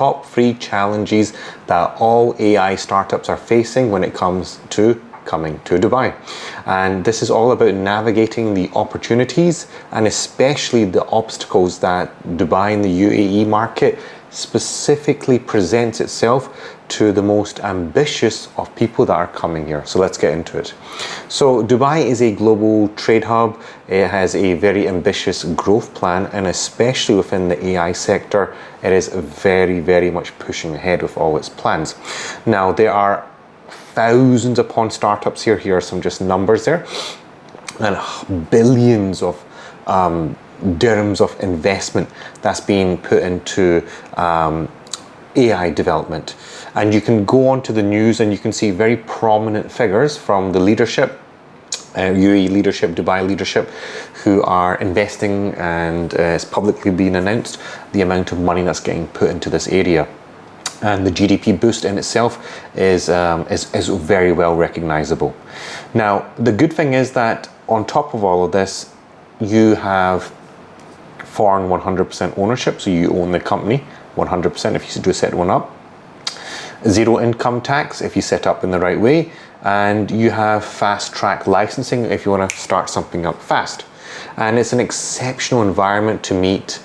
top 3 challenges that all AI startups are facing when it comes to coming to Dubai. And this is all about navigating the opportunities and especially the obstacles that Dubai and the UAE market specifically presents itself to the most ambitious of people that are coming here. So let's get into it. So Dubai is a global trade hub. It has a very ambitious growth plan, and especially within the AI sector, it is very, very much pushing ahead with all its plans. Now, there are thousands upon startups here. Here are some just numbers there, and billions of dirhams of investment that's being put into AI development. And you can go onto the news and you can see very prominent figures from the leadership, UAE leadership, Dubai leadership, who are investing, and it's publicly been announced the amount of money that's getting put into this area. And the GDP boost in itself is very well recognizable. Now, the good thing is that on top of all of this, you have foreign 100% ownership, so you own the company 100% if you do set one up. Zero income tax if you set up in the right way, and you have fast track licensing if you want to start something up fast. And it's an exceptional environment to meet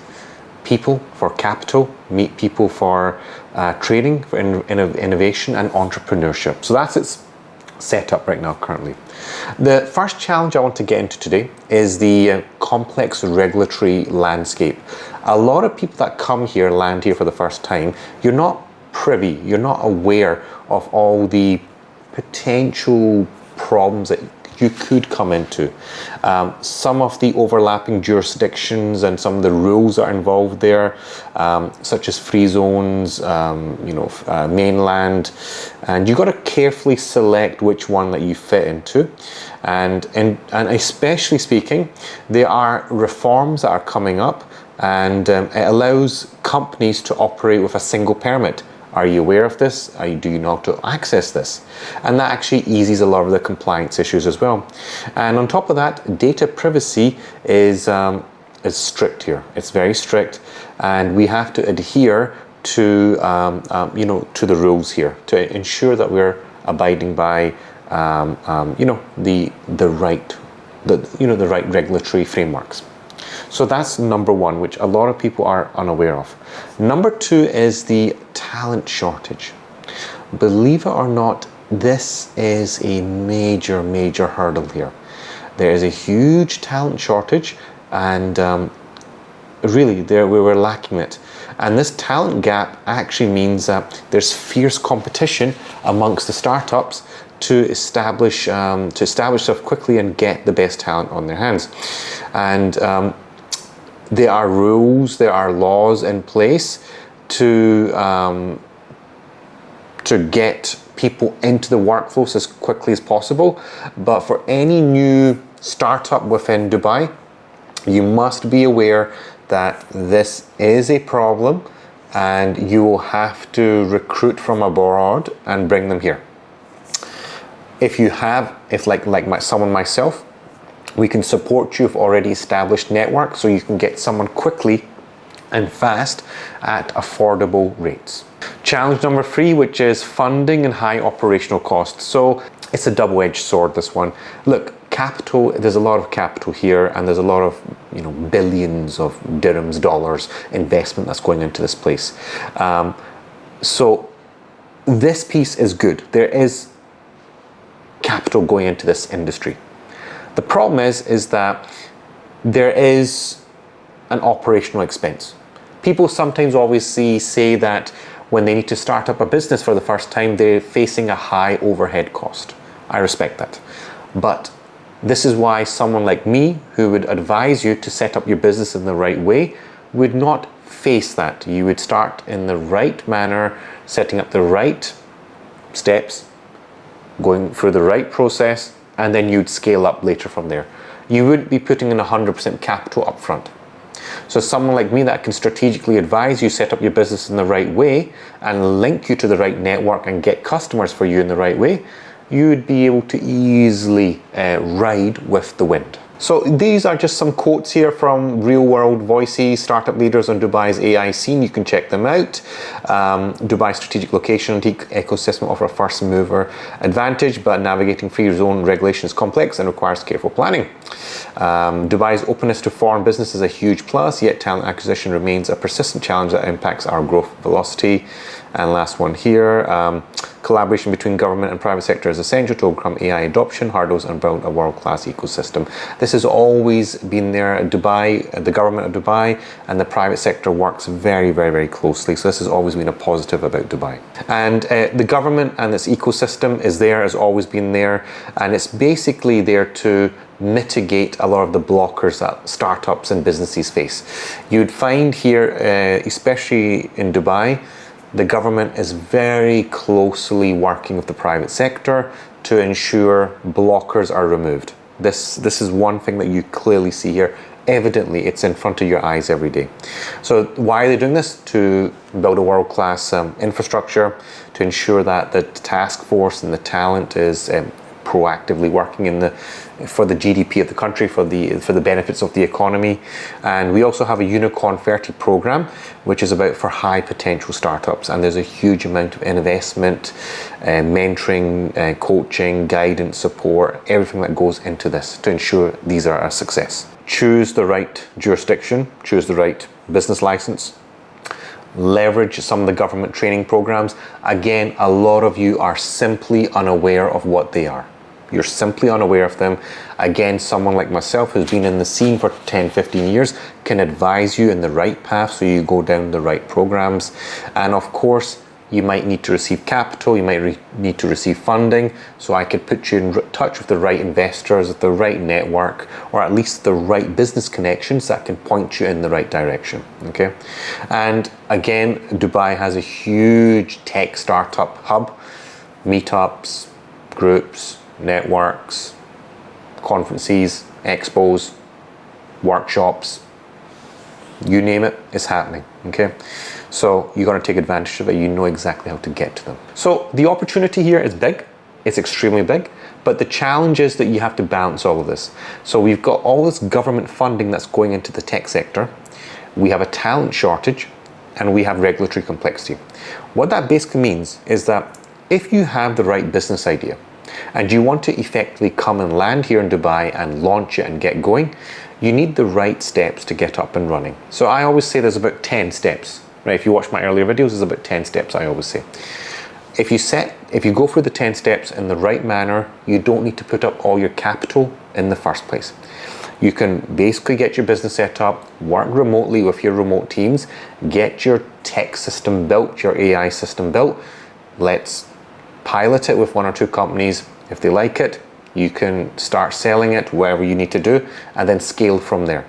people for capital, meet people for trading, for innovation and entrepreneurship. So that's its setup right now currently. The first challenge I want to get into today is the complex regulatory landscape. A lot of people that come here, land here for the first time, you're not privy, you're not aware of all the potential problems that you could come into. Some of the overlapping jurisdictions and some of the rules that are involved there, such as free zones, mainland, and you've got to carefully select which one that you fit into. And especially speaking, there are reforms that are coming up, and it allows companies to operate with a single permit. Are you aware of this? Do you know how to access this? And that actually eases a lot of the compliance issues as well. And on top of that, data privacy is strict here. It's very strict, and we have to adhere to to the rules here to ensure that we're abiding by the right regulatory frameworks. So that's number one, which a lot of people are unaware of. Number 2 is the talent shortage. Believe it or not, this is a major, major hurdle here. There is a huge talent shortage, and really we were lacking it. And this talent gap actually means that there's fierce competition amongst the startups to establish stuff quickly and get the best talent on their hands. And there are rules, there are laws in place to get people into the workforce as quickly as possible. But for any new startup within Dubai, you must be aware that this is a problem, and you will have to recruit from abroad and bring them here. If someone myself, we can support you with already established network, so you can get someone quickly and fast at affordable rates. Challenge number 3, which is funding and high operational costs. So it's a double-edged sword, this one. Look, capital, there's a lot of capital here, and there's a lot of billions of dirhams, dollars investment that's going into this place. So this piece is good. There is capital going into this industry. The problem is that there is an operational expense. People sometimes always say that when they need to start up a business for the first time, they're facing a high overhead cost. I respect that. But this is why someone like me, who would advise you to set up your business in the right way, would not face that. You would start in the right manner, setting up the right steps, going through the right process, and then you'd scale up later from there. You wouldn't be putting in 100% capital up front. So someone like me that can strategically advise you set up your business in the right way and link you to the right network and get customers for you in the right way, you would be able to easily ride with the wind. So these are just some quotes here from real-world voices, startup leaders on Dubai's AI scene. You can check them out. Dubai's strategic location and ecosystem offer a first-mover advantage, but navigating free zone regulation is complex and requires careful planning. Dubai's openness to foreign business is a huge plus, yet talent acquisition remains a persistent challenge that impacts our growth velocity. And last one here, collaboration between government and private sector is essential to overcome AI adoption hurdles and build a world-class ecosystem. This has always been there at Dubai, the government of Dubai and the private sector works very, very, very closely. So this has always been a positive about Dubai. And the government and its ecosystem is there, has always been there. And it's basically there to mitigate a lot of the blockers that startups and businesses face. You'd find here, especially in Dubai, the government is very closely working with the private sector to ensure blockers are removed. This is one thing that you clearly see here. Evidently, it's in front of your eyes every day. So why are they doing this? To build a world-class infrastructure, to ensure that the task force and the talent is proactively working for the GDP of the country, for the benefits of the economy. And we also have a Unicorn 30 program, which is for high potential startups. And there's a huge amount of investment, mentoring, coaching, guidance, support, everything that goes into this to ensure these are a success. Choose the right jurisdiction, choose the right business license, leverage some of the government training programs. Again, a lot of you are simply unaware of what they are. You're simply unaware of them. Again, someone like myself who's been in the scene for 10, 15 years can advise you in the right path so you go down the right programs. And of course, you might need to receive capital, you might need to receive funding, so I could put you in touch with the right investors, with the right network, or at least the right business connections that can point you in the right direction, okay? And again, Dubai has a huge tech startup hub, meetups, groups, networks, conferences, expos, workshops, you name it, it's happening, okay? So you're going to take advantage of it. You know exactly how to get to them. So the opportunity here is big. It's extremely big. But the challenge is that you have to balance all of this. So we've got all this government funding that's going into the tech sector. We have a talent shortage and we have regulatory complexity. What that basically means is that if you have the right business idea and you want to effectively come and land here in Dubai and launch it and get going, you need the right steps to get up and running. So I always say there's about 10 steps. Right, if you watch my earlier videos, there's about 10 steps, I always say. If you go through the 10 steps in the right manner, you don't need to put up all your capital in the first place. You can basically get your business set up, work remotely with your remote teams, get your tech system built, your AI system built. Let's pilot it with one or two companies. If they like it, you can start selling it, whatever you need to do, and then scale from there.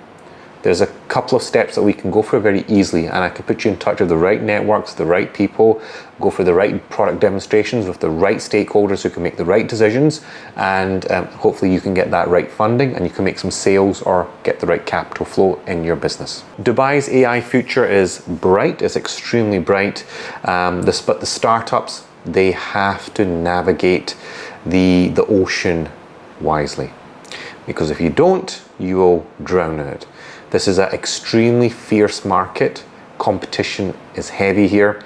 There's a couple of steps that we can go through very easily, and I can put you in touch with the right networks, the right people, go for the right product demonstrations with the right stakeholders who can make the right decisions, and hopefully you can get that right funding and you can make some sales or get the right capital flow in your business. Dubai's AI future is bright, it's extremely bright, but the startups, they have to navigate the ocean wisely, because if you don't, you will drown in it. This is an extremely fierce market. Competition is heavy here.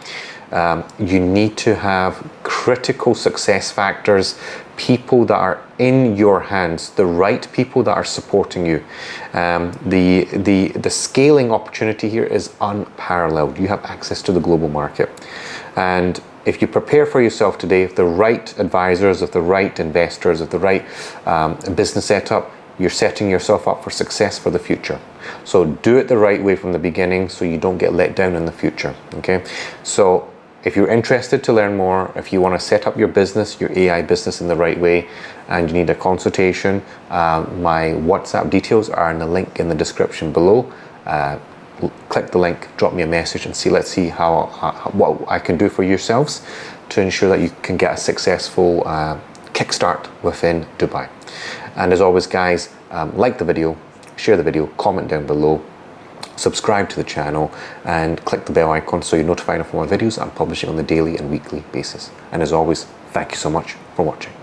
You need to have critical success factors, people that are in your hands, the right people that are supporting you. The scaling opportunity here is unparalleled. You have access to the global market. And if you prepare for yourself today, with the right advisors, with the right investors, with the right business setup, you're setting yourself up for success for the future. So do it the right way from the beginning so you don't get let down in the future, okay? So if you're interested to learn more, if you want to set up your business, your AI business in the right way, and you need a consultation, my WhatsApp details are in the link in the description below. Click the link, drop me a message, and let's see what I can do for yourselves to ensure that you can get a successful kickstart within Dubai. And as always, guys, like the video, share the video, comment down below, subscribe to the channel, and click the bell icon so you're notified of more videos I'm publishing on the daily and weekly basis. And as always, thank you so much for watching.